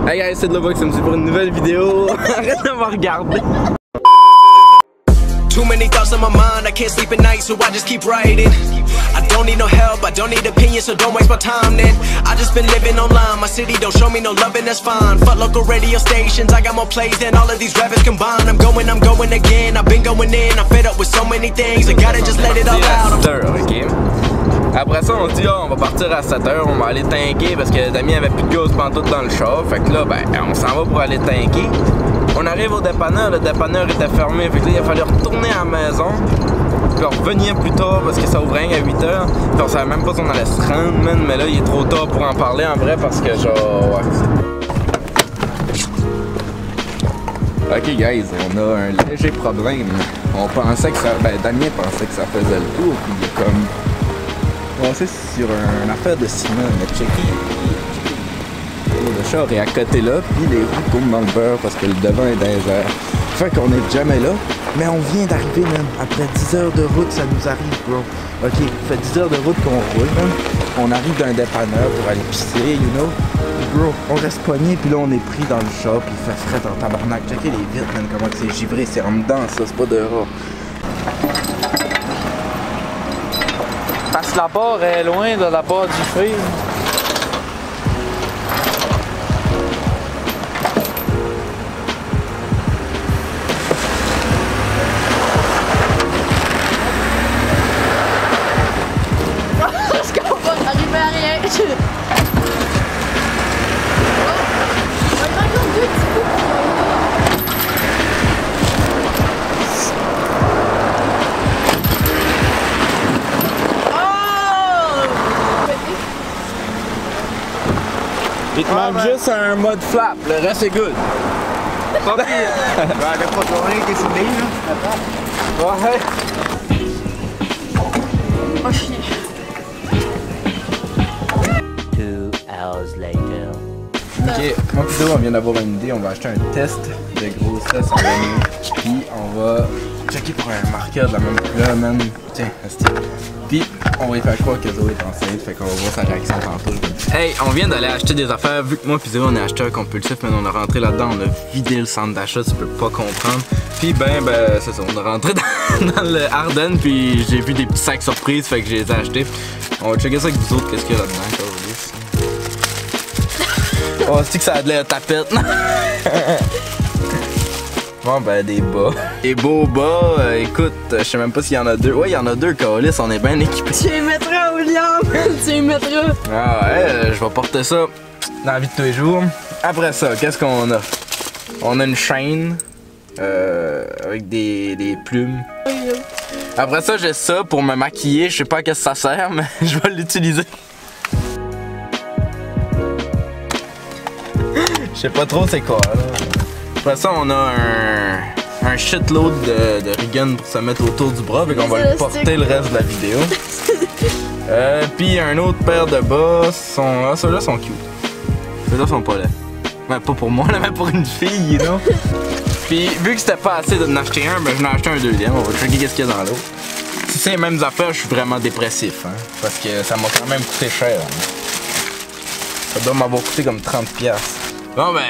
Hey guys, c'est de Lobox, ça me dit pour une nouvelle vidéo. Arrête de me regarder. Too many thoughts on my mind, I can't sleep at night, so I just keep writing. I don't need no help, I don't need opinions, so don't waste my time then. I just been living online, my city don't show me no love and that's fine. Fuck local radio stations, I got more plays than all of these rappers combined. I'm going again, I've been going in, I'm fed up with so many things, I gotta just let it all out. C'est à 7h, ok? Après ça, on se dit, on va partir à 7h, on va aller tanker parce que Damien avait plus de gaz pantoute dans le char. Fait que là, ben, on s'en va pour aller tanker. On arrive au dépanneur, le dépanneur était fermé, fait que là, il a fallu retourner à la maison, puis revenir plus tard parce que ça ouvrait à 8h. Puis on savait même pas si on allait se rendre, man, mais là, il est trop tard pour en parler en vrai parce que genre, ouais. Ok guys, on a un léger problème. On pensait que ça, ben Damien pensait que ça faisait le tour, puis il est comme passé sur une affaire de ciment, mais checké. Le char est à côté là, puis les roues tournent dans le beurre parce que le devant est dans les airs. Fait qu'on est jamais là, mais on vient d'arriver même. Après 10 heures de route, ça nous arrive, bro. Ok, ça fait 10 heures de route qu'on roule, man. On arrive d'un dépanneur pour aller pisser, you know. Bro, on reste pogné, puis là on est pris dans le char, puis il fait frais dans le tabarnak. Checkez les vitres, man, comment c'est givré, c'est en dedans, ça, c'est pas dehors. Parce que la barre est loin de la barre du feu. Parce qu'on va arriver à rien. On va encore deux petits bouts. Il te manque juste un mode flap, le reste est good. Pas pire. Ben, le contrôler qui est sur l'île, là. Ouais. Oh chier. 2 hours later. Ok, moi plutôt on vient d'avoir une idée, on va acheter un test de grossesse en ligne, puis on va checker pour un marqueur de la même couleur, man. Tiens, restez. Puis on va y faire croire que Zoé est enceinte, fait qu'on va voir sa réaction tantôt. Hey, on vient d'aller acheter des affaires, vu que moi pis Zoé on est acheteur compulsif, mais on a rentré là-dedans, on a vidé le centre d'achat, tu peux pas comprendre. Puis ben c'est ça, on a rentré dans le Ardennes, puis j'ai vu des petits sacs surprises, fait que je les ai achetés. On va checker ça avec vous autres, qu'est-ce qu'il y a là-dedans, quoi. Oh, c'est que ça a de l'air tapette. Bon, ben, des bas. Des beaux bas. Écoute, je sais même pas s'il y en a deux. Ouais, il y en a deux, Calis, on est bien équipés. Tu les mettras, William. Tu les mettras. Ah ouais, je vais porter ça dans la vie de tous les jours. Après ça, qu'est-ce qu'on a? On a une chaîne avec des plumes. Après ça, j'ai ça pour me maquiller. Je sais pas à quoi ça sert, mais je vais l'utiliser. Je sais pas trop c'est quoi là. Après ça on a un shitload de riggin pour se mettre autour du bras, fait qu'on va le porter le reste de la vidéo. Puis un autre paire de bas, ceux-là sont cute. Ceux-là sont pas laids. Ben pas pour moi là, mais pour une fille, you know. Puis vu que c'était pas assez d'en acheter un, ben j'en ai acheté un deuxième, on va checker qu'est-ce qu'il y a dans l'autre. Si c'est les mêmes affaires, je suis vraiment dépressif, hein, parce que ça m'a quand même coûté cher. Hein. Ça doit m'avoir coûté comme 30$. Bon ben,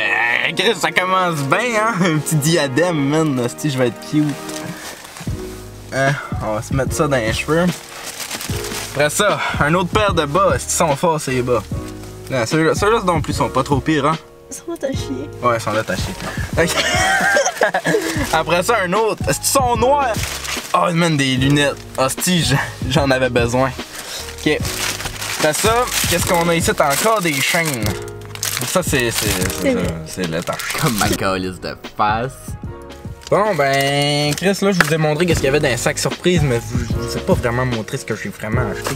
Chris, ça commence bien, hein? Un petit diadème, man. Hostie, je vais être cute. Hein? On va se mettre ça dans les cheveux. Après ça, un autre paire de bas. Hostie, sont forts, ces bas. Ceux-là non plus sont pas trop pires, hein? Ils sont attachés. Ouais, ils sont attachés. Okay. Après ça, un autre. Hostie, ils sont noirs. Oh, man, des lunettes. Hostie, j'en avais besoin. Ok. Après ça, qu'est-ce qu'on a ici? Encore des chaînes. Ça, c'est l'étage. Comme ma calice de face. Bon, ben, Chris, là, je vous ai montré qu'est-ce qu'il y avait dans un sac surprise, mais je vous ai pas vraiment montré ce que j'ai vraiment acheté.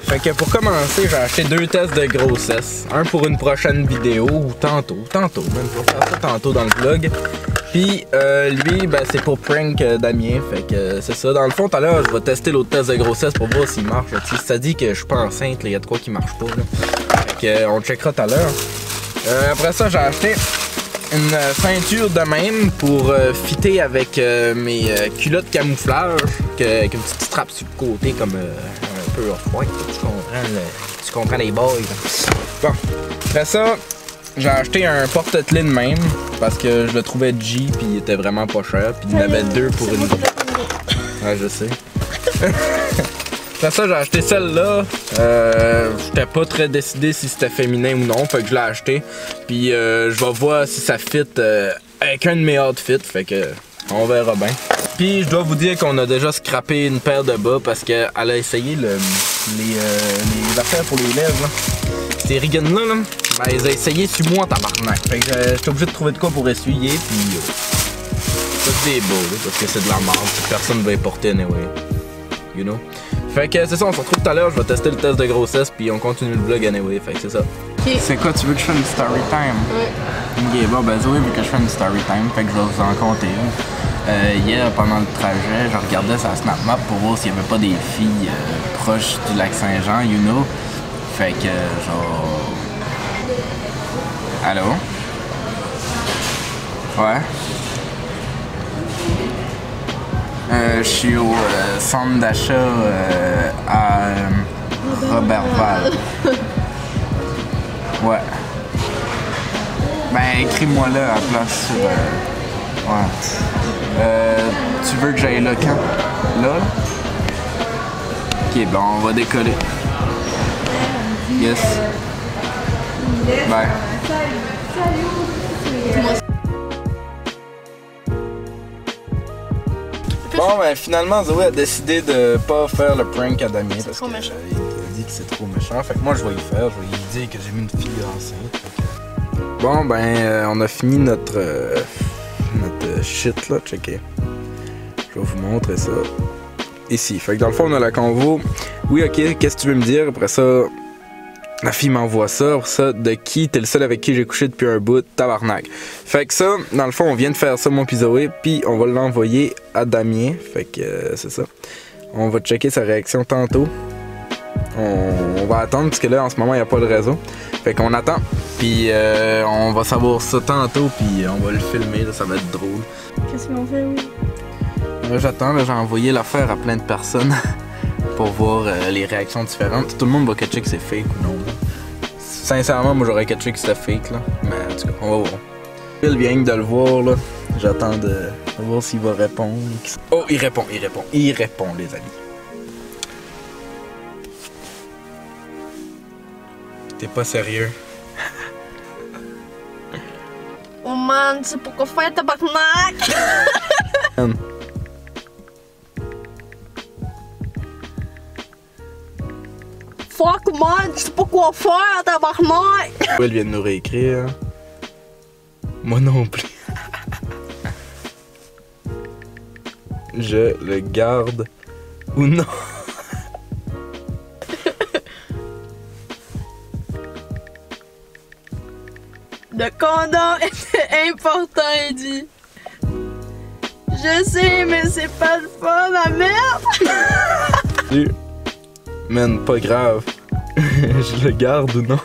Fait que pour commencer, j'ai acheté 2 tests de grossesse. Un pour une prochaine vidéo, ou tantôt, même pour faire ça tantôt dans le vlog. Puis, lui, ben, c'est pour prank Damien, fait que c'est ça. Dans le fond, tout à l'heure, je vais tester l'autre test de grossesse pour voir s'il marche. Si ça dit que je suis pas enceinte, il y a de quoi qui marche pas, là. Fait que, on checkera tout à l'heure. Après ça, j'ai acheté une ceinture de même pour fitter avec mes culottes camouflage, avec une petite strap sur le côté comme un peu off-white. Tu comprends les boys. Bon, après ça, j'ai acheté un porte-clés de même parce que je le trouvais G puis il était vraiment pas cher. Puis il y en avait deux pour une. Ouais, je sais. Après ça, j'ai acheté celle-là. J'étais pas très décidé si c'était féminin ou non, fait que je l'ai acheté. Puis je vais voir si ça fit avec un de mes outfits, fait que on verra bien. Puis je dois vous dire qu'on a déjà scrappé une paire de bas parce qu'elle a essayé les affaires pour les lèvres. Là. Ces riggins-là, là, ben, elle les a essayé sur moi en tabarnak. Fait que j'étais obligé de trouver de quoi pour essuyer, puis c'est des bas, là, parce que c'est de la merde. Personne ne va les porter anyway. You know? Fait que c'est ça, on se retrouve tout à l'heure, je vais tester le test de grossesse, puis on continue le vlog anyway, fait que c'est ça. Okay. C'est quoi, tu veux que je fasse une story time? Ouais. Ok, bon, ben Zoé veut que je fasse une story time, fait que je vais vous en compter une. Hier, pendant le trajet, je regardais sa Snap Map pour voir s'il n'y avait pas des filles proches du lac Saint-Jean, you know? Fait que, genre... Allô? Ouais? Je suis au centre d'achat à Robertval. Ouais. Ben, écris-moi là à la place sur... ouais. Tu veux que j'aille là quand? Là? Ok, bon, on va décoller. Yes. Bye. Bon, ben finalement, Zoé a décidé de pas faire le prank à Damien parce qu'il a dit que c'est trop méchant. Fait que moi, je vais y faire. Je vais lui dire que j'ai mis une fille enceinte. Que... Bon, ben, on a fini notre shit là. Checker. Je vais vous montrer ça. Ici. Fait que dans le fond, on a la convo. Oui, ok, qu'est-ce que tu veux me dire? Après ça, la fille m'envoie ça. Après ça, de qui? T'es le seul avec qui j'ai couché depuis un bout. Tabarnak. Fait que ça, dans le fond, on vient de faire ça, mon pis Zoé, puis on va l'envoyer à Damien. Fait que c'est ça. On va checker sa réaction tantôt. On va attendre, parce que là, en ce moment, il n'y a pas de réseau. Fait qu'on attend. Puis on va savoir ça tantôt, puis on va le filmer. Là, ça va être drôle. Qu'est-ce qu'ils m'ont fait, oui? Là, j'attends. J'ai envoyé l'affaire à plein de personnes. Pour voir les réactions différentes. Tout le monde va catcher que c'est fake ou non. Sincèrement, moi j'aurais catché que c'était fake là. Mais en tout cas, on va voir. Il vient de le voir là. J'attends de voir s'il va répondre. Oh, il répond, les amis. T'es pas sérieux? Oh man, tu sais pourquoi faire tabarnak? Fuck man, tu sais pas quoi faire tabarnak! Elle vient de nous réécrire. Moi non plus. Je le garde ou non? Le condom était important, il dit. Je sais, mais c'est pas le fun, la merde! Man, pas grave. Je le garde ou non?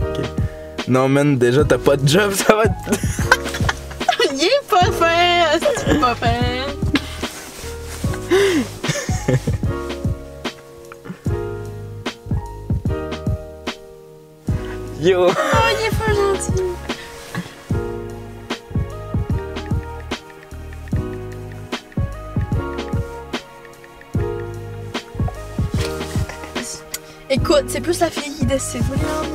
Ok. Non, man, déjà t'as pas de job, ça va être. Il est pas fin, c'est pas fin. Yo! Oh, il est pas gentil. Écoute, c'est plus la fille qui décide, regarde.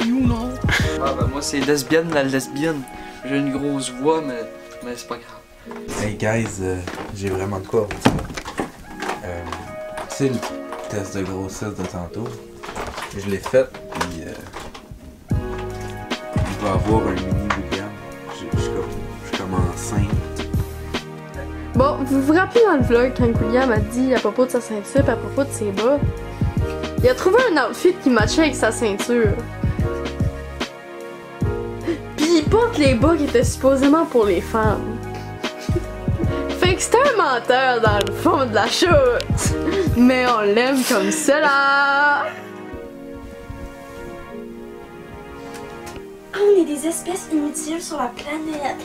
You non. Ah ben moi c'est lesbienne la lesbienne. J'ai une grosse voix mais c'est pas grave. Hey guys, j'ai vraiment de quoi vous dire. Tu sais le test de grossesse de tantôt, je l'ai fait puis je vais avoir un mini William. Je suis comme enceinte. Bon, vous vous rappelez dans le vlog quand William a dit à propos de sa ceinture et à propos de ses bas, il a trouvé un outfit qui matchait avec sa ceinture. Puis il porte les bas qui étaient supposément pour les femmes. Fait que c'était un menteur dans le fond de la chute. Mais on l'aime comme cela. On est des espèces inutiles sur la planète.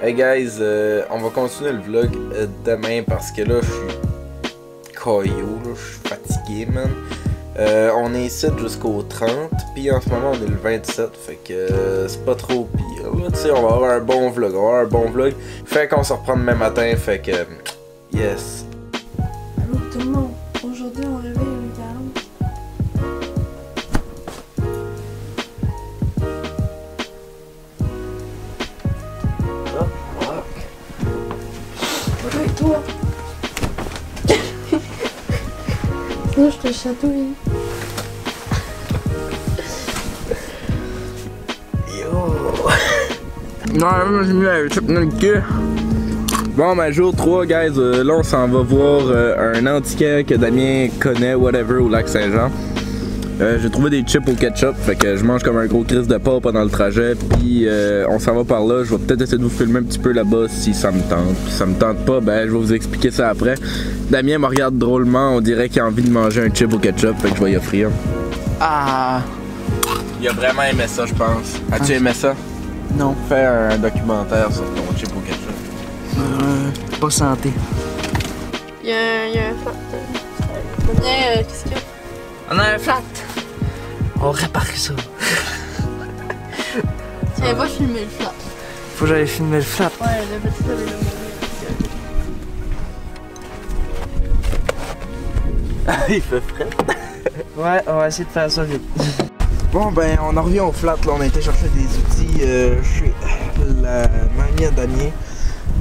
Hey guys, on va continuer le vlog demain parce que là je suis caillou, je suis fatigué man. On est ici jusqu'au 30, puis en ce moment on est le 27, fait que c'est pas trop pire. Là, tu sais, on va avoir un bon vlog, Fait qu'on se reprend demain matin, fait que yes. Allô tout le monde, aujourd'hui on réveille le garage. Oui, toi. Sinon je te chatouille. Non, moi j'ai mis la chip dans le cul. Bon, ben jour 3, guys, là on s'en va voir un antiquaire que Damien connaît, whatever, au lac Saint-Jean. J'ai trouvé des chips au ketchup, fait que je mange comme un gros crise de porc pendant le trajet, puis on s'en va par là. Je vais peut-être essayer de vous filmer un petit peu là-bas si ça me tente. Puis si ça me tente pas, ben je vais vous expliquer ça après. Damien me regarde drôlement, on dirait qu'il a envie de manger un chip au ketchup, fait que je vais y offrir. Ah! Il a vraiment aimé ça, je pense. As-tu aimé ça? Non. Fais un documentaire sur ton chip au ketchup. Pas santé. Il y a un flat. Qu'est-ce qu'il y a? On a un flat. On répare ça. Tiens, va filmer le flat. Faut que j'aille filmer le flat. Ouais, le petit avait le Il fait frais. Ouais, on va essayer de faire ça vite. Bon ben on en revient au flat, là on a été chercher des outils chez la mamie à Damien.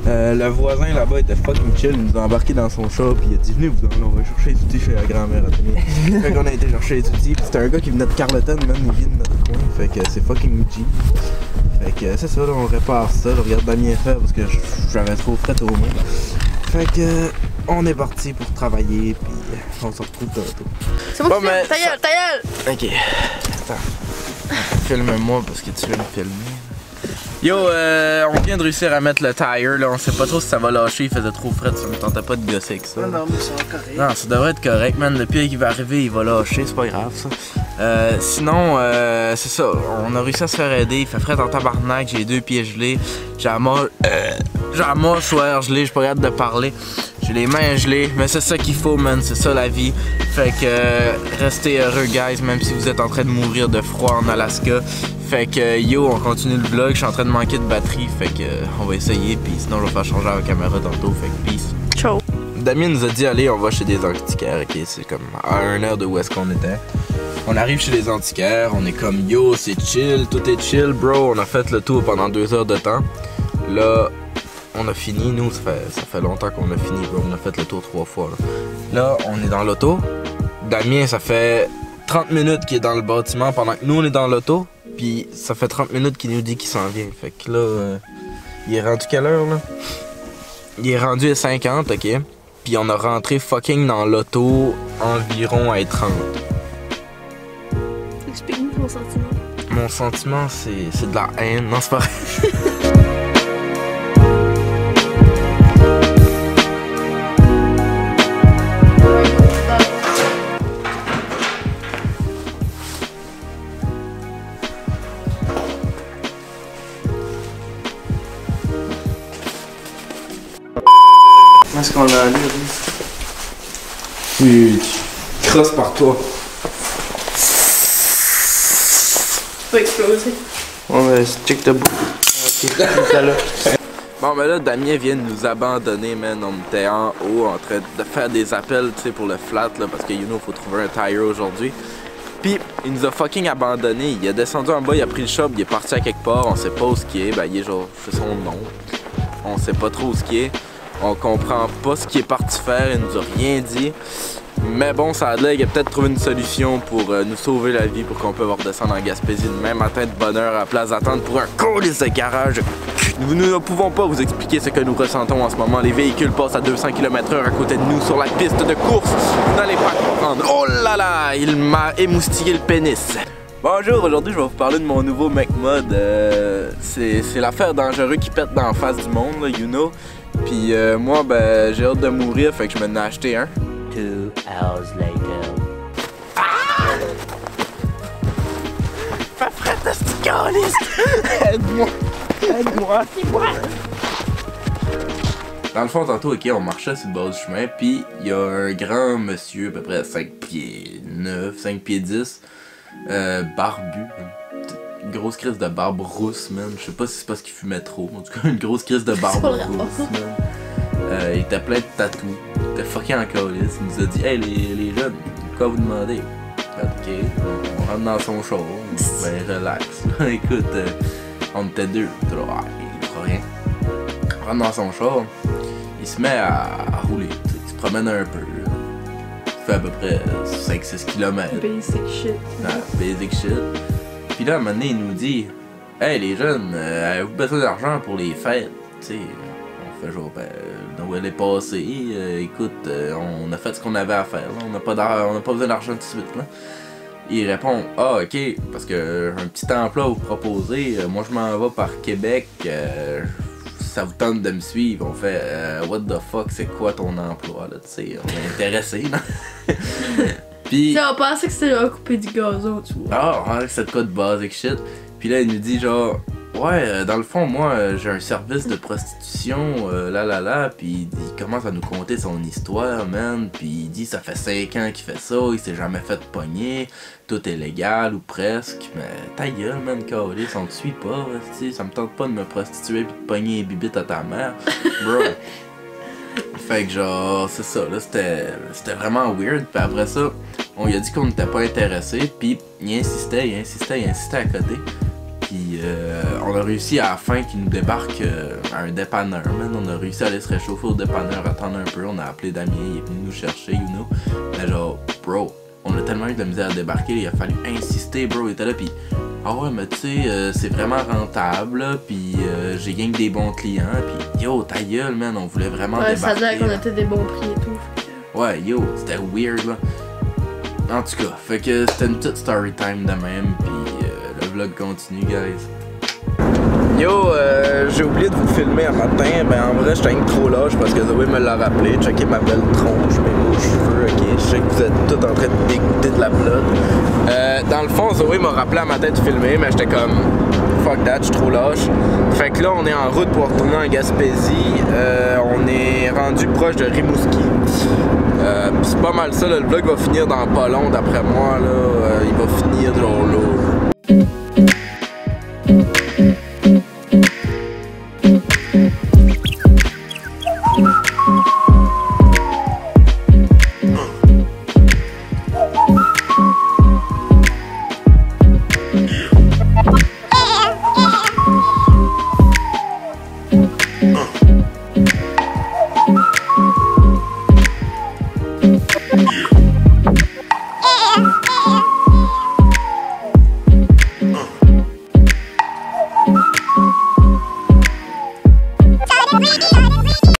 Le voisin là-bas était fucking chill, il nous a embarqué dans son shop, il a dit venez vous on va chercher les outils chez la grand-mère à Damien. Fait qu'on a été chercher les outils, puis c'était un gars qui venait de Carleton, même il vient de notre coin, fait que c'est fucking G. Fait que c'est ça, là on répare ça, là, regarde Damien faire parce que j'avais trop fret au moins. Fait que on est parti pour travailler, puis on se retrouve tantôt. C'est moi Bon, qui filme, mais ta gueule, ta gueule! Ok, attends. Filme-moi parce que tu veux me filmer. Yo, on vient de réussir à mettre le tire là, on sait pas trop si ça va lâcher, il faisait trop frais, ça me tentait pas de gosser avec ça. Non, mais ça va correct. Non, ça devrait être correct, man. Le pire qui va arriver, il va lâcher, c'est pas grave ça. Sinon, c'est ça, on a réussi à se faire aider, il fait frais en tabarnak, j'ai les 2 pieds gelés, j'ai la mâchoire gelée, je suis pas capable de parler. J'ai les mains gelées, mais c'est ça qu'il faut, man, c'est ça la vie. Fait que restez heureux, guys, même si vous êtes en train de mourir de froid en Alaska. Fait que yo, on continue le vlog, je suis en train de manquer de batterie, fait que on va essayer, puis sinon je vais faire changer la caméra tantôt, fait que peace. Ciao. Damien nous a dit allez, on va chez des antiquaires, ok, c'est comme à 1 heure de où est-ce qu'on était. On arrive chez les antiquaires, on est comme yo, c'est chill, tout est chill, bro, on a fait le tour pendant 2 heures de temps. Là, on a fini, nous, ça fait longtemps qu'on a fini, bro. On a fait le tour 3 fois. Là, on est dans l'auto. Damien, ça fait 30 minutes qu'il est dans le bâtiment pendant que nous, on est dans l'auto. Puis ça fait 30 minutes qu'il nous dit qu'il s'en vient. Fait que là, il est rendu quelle heure, là? Il est rendu à 50, ok? Puis on a rentré fucking dans l'auto environ à 30. Explique-nous ton sentiment. Mon sentiment, c'est de la haine. Non, c'est pas vrai. Est-ce qu'on a allé, Tu crosses par toi. Faut exploser. Ouais, mais check the book. Bon, ben là, Damien vient de nous abandonner, man. On était en haut en train de faire des appels, tu sais, pour le flat, là, parce que, you know, faut trouver un tire aujourd'hui. Puis, il nous a fucking abandonné. Il est descendu en bas, il a pris le shop, il est parti à quelque part, on sait pas où ce qu'il est. Ben, il est genre, c'est son nom. On sait pas trop où ce qu'il est. On comprend pas ce qu'il est parti faire, il nous a rien dit. Mais bon, ça a l'air qu'il a peut-être trouvé une solution pour nous sauver la vie pour qu'on puisse redescendre en Gaspésie demain matin de bonne heure à la place d'attendre pour un colis de garage. Nous ne pouvons pas vous expliquer ce que nous ressentons en ce moment. Les véhicules passent à 200 km/h à côté de nous sur la piste de course. Vous n'allez pas comprendre. Oh là là, il m'a émoustillé le pénis. Bonjour, aujourd'hui je vais vous parler de mon nouveau McMod. C'est l'affaire dangereuse qui pète dans la face du monde, là, you know. Puis moi, ben, j'ai hâte de mourir, fait que je m'en ai acheté un. 2 hours later. Fais frette de ce calice! Aide-moi! Aide-moi! dans le fond, tantôt, ok, on marchait sur le bord du chemin, puis il y a un grand monsieur, à peu près 5 pieds 9, 5 pieds 10, barbu, une grosse crise de barbe rousse, man. Je sais pas si c'est parce qu'il fumait trop, en tout cas, une grosse crise de barbe rousse, man. Il était plein de tatous, il était fucking en calice, il nous a dit, hey les jeunes, quoi vous demandez? Ok, on rentre dans son show, ben relax. Écoute, on était deux, il fera rien. On rentre dans son char, il se met à rouler, il se promène un peu. Il fait à peu près 5-6 km. Basic shit. Basic shit. Puis là, à un moment donné, il nous dit, hey les jeunes, avez-vous besoin d'argent pour les fêtes? T'sais, on fait genre, ben, Noël est passé, écoute, on a fait ce qu'on avait à faire, là. On n'a pas besoin d'argent tout de suite. Là. Il répond, ah ok, parce que un petit emploi à vous proposer, moi je m'en vais par Québec, ça vous tente de me suivre. On fait, what the fuck, c'est quoi ton emploi là, tu sais, on est intéressé là. Puis on pensait que c'était couper du gazon, tu vois. Ah, ouais, c'est de quoi de basic shit. Puis là il nous dit genre, ouais, dans le fond moi j'ai un service de prostitution, puis il commence à nous conter son histoire, man. Puis il dit ça fait 5 ans qu'il fait ça, il s'est jamais fait pogner, tout est légal ou presque. Mais ta gueule, man, câlisse, on te suit pas, t'sais, ça me tente pas de me prostituer pis de pogner les bibites à ta mère, bro. Fait que genre, c'est ça, là, c'était vraiment weird. Puis après ça, on lui a dit qu'on n'était pas intéressé, puis il insistait à côté. Puis on a réussi à la fin qu'il nous débarque à un dépanneur, man. On a réussi à aller se réchauffer au dépanneur, attendre un peu. On a appelé Damien, il est venu nous chercher, you know. Mais genre, bro, on a tellement eu de misère à débarquer, il a fallu insister, bro. Il était là, puis ah ouais, mais tu sais, c'est vraiment rentable, là, puis j'ai gagné des bons clients, puis yo, ta gueule, man, on voulait vraiment débarquer. Ça veut dire qu'on était des bons prix et tout. Ouais, yo, c'était weird, là. En tout cas, fait que c'était une petite story time de même, puis le vlog continue, guys. Yo, j'ai oublié de vous filmer un matin. Ben en vrai, j'étais trop lâche parce que Zoé me l'a rappelé. Checker ma belle tronche, mes beaux cheveux, ok. Je sais que vous êtes tous en train de dégoûter de la blood. Dans le fond, Zoé m'a rappelé à matin de filmer, mais j'étais comme fuck that, je suis trop lâche. Fait que là, on est en route pour retourner en Gaspésie. On est rendu proche de Rimouski. C'est pas mal ça, là, le vlog va finir dans pas long d'après moi. Là, il va finir genre là.